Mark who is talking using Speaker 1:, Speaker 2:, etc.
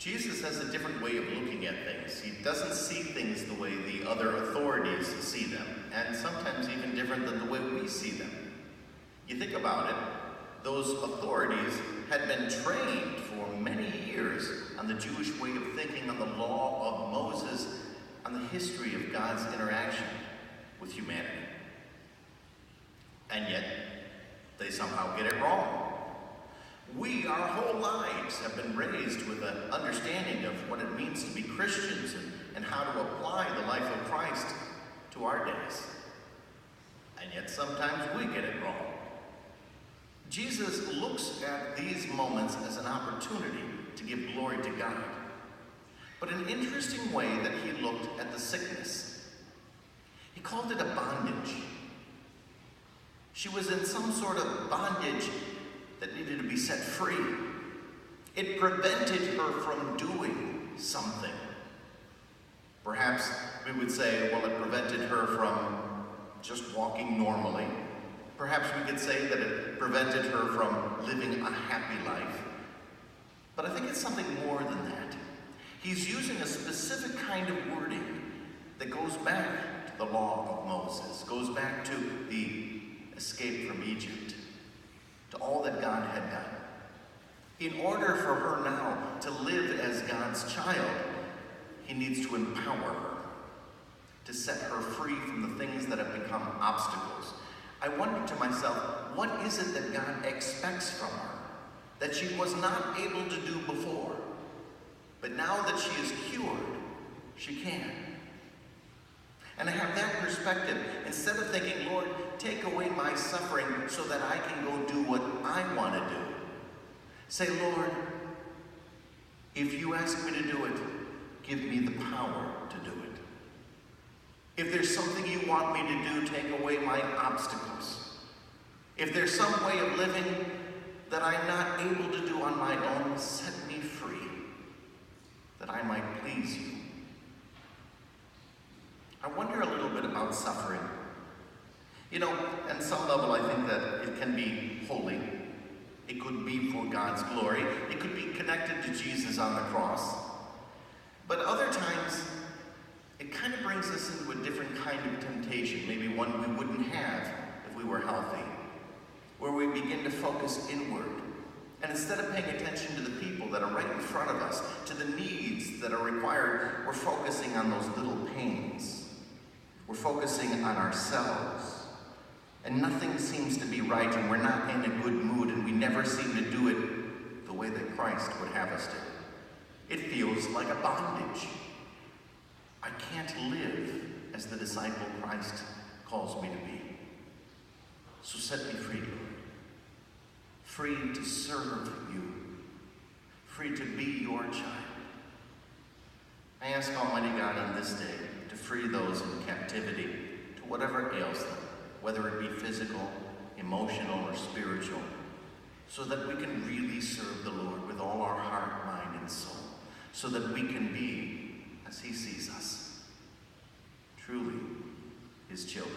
Speaker 1: Jesus has a different way of looking at things. He doesn't see things the way the other authorities see them, and sometimes even different than the way we see them. You think about it, those authorities had been trained for many years on the Jewish way of thinking, on the law of Moses, on the history of God's interaction with humanity. And yet, they somehow get it wrong. We, our whole lives, have been raised with an understanding of what it means to be Christians and how to apply the life of Christ to our days. And yet sometimes we get it wrong. Jesus looks at these moments as an opportunity to give glory to God. But an interesting way that he looked at the sickness. He called it a bondage. She was in some sort of bondage that needed to be set free. It prevented her from doing something. Perhaps we would say, well, it prevented her from just walking normally. Perhaps we could say that it prevented her from living a happy life. But I think it's something more than that. He's using a specific kind of wording that goes back to the law of Moses, goes back to the escape from Egypt, to all that God had done. In order for her now to live as God's child, he needs to empower her, to set her free from the things that have become obstacles. I wondered to myself, what is it that God expects from her that she was not able to do before? But now that she is cured, she can. And I have that perspective. Instead of thinking, Lord, take away my suffering so that I can go do what I want to do. Say, Lord, if you ask me to do it, give me the power to do it. If there's something you want me to do, take away my obstacles. If there's some way of living that I'm not able to do on my own, set me free, that I might please you. I wonder a little bit about suffering. You know, on some level, I think that it can be holy. It could be for God's glory. It could be connected to Jesus on the cross. But other times, it kind of brings us into a different kind of temptation, maybe one we wouldn't have if we were healthy, where we begin to focus inward. And instead of paying attention to the people that are right in front of us, to the needs that are required, we're focusing on those little pains. We're focusing on ourselves. And nothing seems to be right, and we're not in a good mood, and we never seem to do it the way that Christ would have us do. It feels like a bondage. I can't live as the disciple Christ calls me to be. So set me free, Lord. Free to serve you. Free to be your child. I ask Almighty God on this day to free those in captivity to whatever ails them, whether it be physical, emotional, or spiritual, so that we can really serve the Lord with all our heart, mind, and soul, so that we can be as he sees us, truly his children.